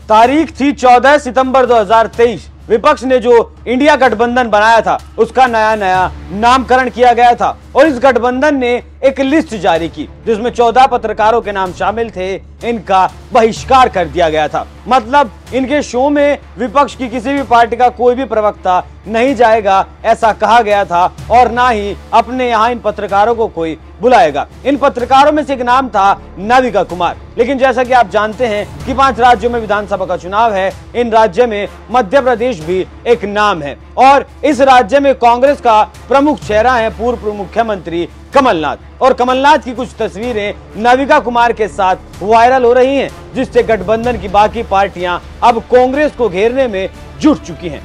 तारीख थी 14 सितंबर 2023। विपक्ष ने जो इंडिया गठबंधन बनाया था उसका नया नामकरण किया गया था और इस गठबंधन ने एक लिस्ट जारी की जिसमें 14 पत्रकारों के नाम शामिल थे। इनका बहिष्कार कर दिया गया था। मतलब इनके शो में विपक्ष की किसी भी पार्टी का कोई भी प्रवक्ता नहीं जाएगा, ऐसा कहा गया था और ना ही अपने यहाँ इन पत्रकारों को कोई बुलाएगा। इन पत्रकारों में से एक नाम था नाविका कुमार। लेकिन जैसा कि आप जानते हैं कि 5 राज्यों में विधानसभा का चुनाव है। इन राज्य में मध्य प्रदेश भी एक नाम है और इस राज्य में कांग्रेस का प्रमुख चेहरा है पूर्व मुख्यमंत्री कमलनाथ। और कमलनाथ की कुछ तस्वीरें नाविका कुमार के साथ वायरल हो रही हैं, जिससे गठबंधन की बाकी पार्टियां अब कांग्रेस को घेरने में जुट चुकी हैं।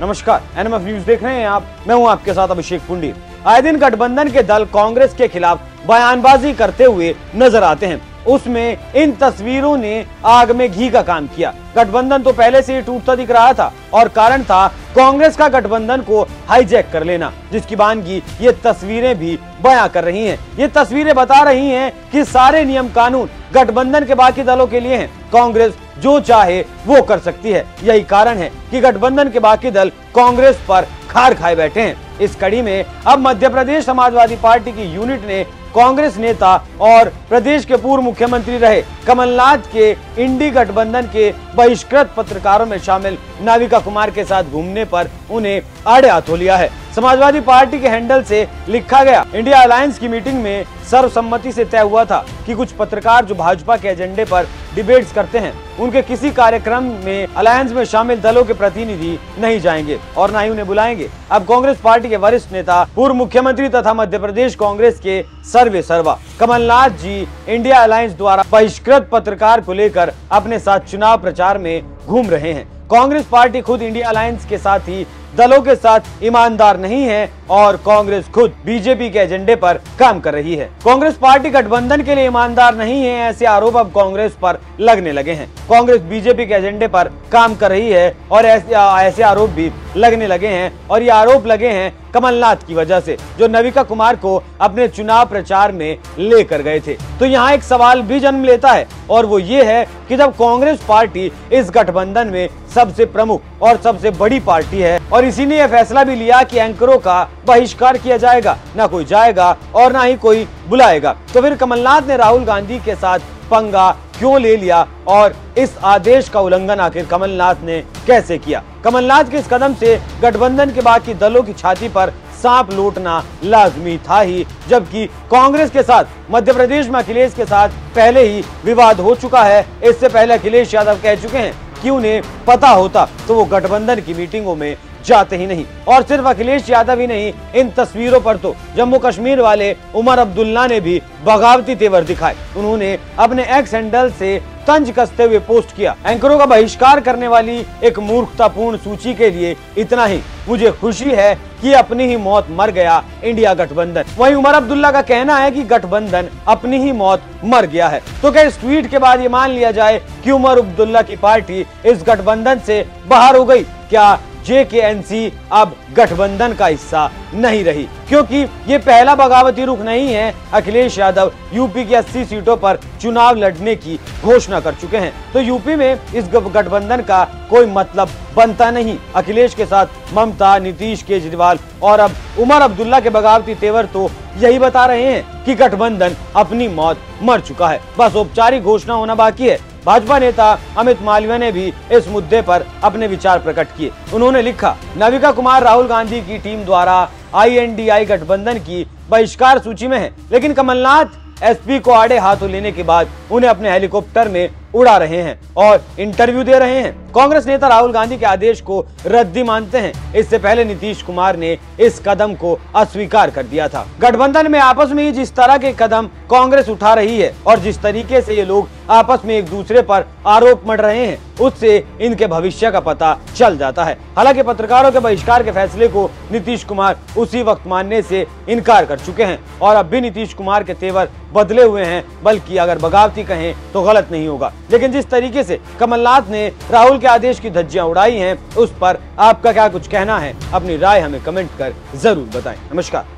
नमस्कार, एनएमएफ न्यूज देख रहे हैं आप। मैं हूं आपके साथ अभिषेक पुंडीर। आए दिन गठबंधन के दल कांग्रेस के खिलाफ बयानबाजी करते हुए नजर आते हैं। उसमें इन तस्वीरों ने आग में घी का काम किया। गठबंधन तो पहले से ही टूटता दिख रहा था और कारण था कांग्रेस का गठबंधन को हाईजैक कर लेना, जिसकी वानगी ये तस्वीरें भी बयां कर रही हैं। ये तस्वीरें बता रही हैं कि सारे नियम कानून गठबंधन के बाकी दलों के लिए हैं। कांग्रेस जो चाहे वो कर सकती है। यही कारण है कि गठबंधन के बाकी दल कांग्रेस पर खार खाए बैठे हैं। इस कड़ी में अब मध्य प्रदेश समाजवादी पार्टी की यूनिट ने कांग्रेस नेता और प्रदेश के पूर्व मुख्यमंत्री रहे कमलनाथ के इंडी गठबंधन के बहिष्कृत पत्रकारों में शामिल नाविका कुमार के साथ घूमने पर उन्हें आड़े हाथों लिया है। समाजवादी पार्टी के हैंडल से लिखा गया, इंडिया अलायंस की मीटिंग में सर्वसम्मति से तय हुआ था कि कुछ पत्रकार जो भाजपा के एजेंडे पर डिबेट्स करते हैं उनके किसी कार्यक्रम में अलायंस में शामिल दलों के प्रतिनिधि नहीं जाएंगे और न ही उन्हें बुलाएंगे। अब कांग्रेस पार्टी के वरिष्ठ नेता पूर्व मुख्यमंत्री तथा मध्य प्रदेश कांग्रेस के सर्वे सर्वा कमलनाथ जी इंडिया अलायंस द्वारा बहिष्कृत पत्रकार को लेकर अपने साथ चुनाव प्रचार में घूम रहे हैं। कांग्रेस पार्टी खुद इंडिया अलायंस के साथ ही दलों के साथ ईमानदार नहीं है और कांग्रेस खुद बीजेपी के एजेंडे पर काम कर रही है। कांग्रेस पार्टी गठबंधन के लिए ईमानदार नहीं है, ऐसे आरोप अब कांग्रेस पर लगने लगे हैं। कांग्रेस बीजेपी के एजेंडे पर काम कर रही है और ऐसे आरोप भी लगने लगे हैं और ये आरोप लगे हैं कमलनाथ की वजह से, जो नाविका कुमार को अपने चुनाव प्रचार में लेकर गए थे। तो यहाँ एक सवाल भी जन्म लेता है और वो ये है कि जब कांग्रेस पार्टी इस गठबंधन में सबसे प्रमुख और सबसे बड़ी पार्टी है और इसी ने यह फैसला भी लिया कि एंकरों का बहिष्कार किया जाएगा, ना कोई जाएगा और ना ही कोई बुलाएगा, तो फिर कमलनाथ ने राहुल गांधी के साथ पंगा क्यों ले लिया और इस आदेश का उल्लंघन आखिर कमलनाथ ने कैसे किया? कमलनाथ के इस कदम से गठबंधन के बाकी दलों की छाती पर सांप लौटना लाजमी था ही, जबकि कांग्रेस के साथ मध्य प्रदेश में अखिलेश के साथ पहले ही विवाद हो चुका है। इससे पहले अखिलेश यादव कह चुके हैं कि उन्हें पता होता तो वो गठबंधन की मीटिंगों में जाते ही नहीं। और सिर्फ अखिलेश यादव ही नहीं, इन तस्वीरों पर तो जम्मू कश्मीर वाले उमर अब्दुल्ला ने भी बगावती तेवर दिखाए। उन्होंने अपने एक्स हैंडल से तंज कसते हुए पोस्ट किया, एंकरों का बहिष्कार करने वाली एक मूर्खतापूर्ण सूची के लिए इतना ही। मुझे खुशी है कि अपनी ही मौत मर गया इंडिया गठबंधन। वहीं उमर अब्दुल्ला का कहना है कि गठबंधन अपनी ही मौत मर गया है। तो क्या इस ट्वीट के बाद ये मान लिया जाए कि उमर अब्दुल्ला की पार्टी इस गठबंधन से बाहर हो गई? क्या JKNC अब गठबंधन का हिस्सा नहीं रही? क्योंकि ये पहला बगावती रुख नहीं है। अखिलेश यादव यूपी की 80 सीटों पर चुनाव लड़ने की घोषणा कर चुके हैं, तो यूपी में इस गठबंधन का कोई मतलब बनता नहीं। अखिलेश के साथ ममता, नीतीश, केजरीवाल और अब उमर अब्दुल्ला के बगावती तेवर तो यही बता रहे हैं कि गठबंधन अपनी मौत मर चुका है। बस औपचारिक घोषणा होना बाकी है। भाजपा नेता अमित मालवीय ने भी इस मुद्दे पर अपने विचार प्रकट किए। उन्होंने लिखा, नाविका कुमार राहुल गांधी की टीम द्वारा INDI गठबंधन की बहिष्कार सूची में है, लेकिन कमलनाथ SP को आड़े हाथों लेने के बाद उन्हें अपने हेलीकॉप्टर में उड़ा रहे हैं और इंटरव्यू दे रहे हैं। कांग्रेस नेता राहुल गांधी के आदेश को रद्दी मानते हैं। इससे पहले नीतीश कुमार ने इस कदम को अस्वीकार कर दिया था। गठबंधन में आपस में ही जिस तरह के कदम कांग्रेस उठा रही है और जिस तरीके से ये लोग आपस में एक दूसरे पर आरोप मढ़ रहे हैं, उससे इनके भविष्य का पता चल जाता है। हालांकि पत्रकारों के बहिष्कार के फैसले को नीतीश कुमार उसी वक्त मानने से इनकार कर चुके हैं और अब भी नीतीश कुमार के तेवर बदले हुए हैं, बल्कि अगर बगावती कहें तो गलत नहीं होगा। लेकिन जिस तरीके से कमलनाथ ने राहुल के आदेश की धज्जियां उड़ाई हैं, उस पर आपका क्या कुछ कहना है? अपनी राय हमें कमेंट कर जरूर बताएं। नमस्कार।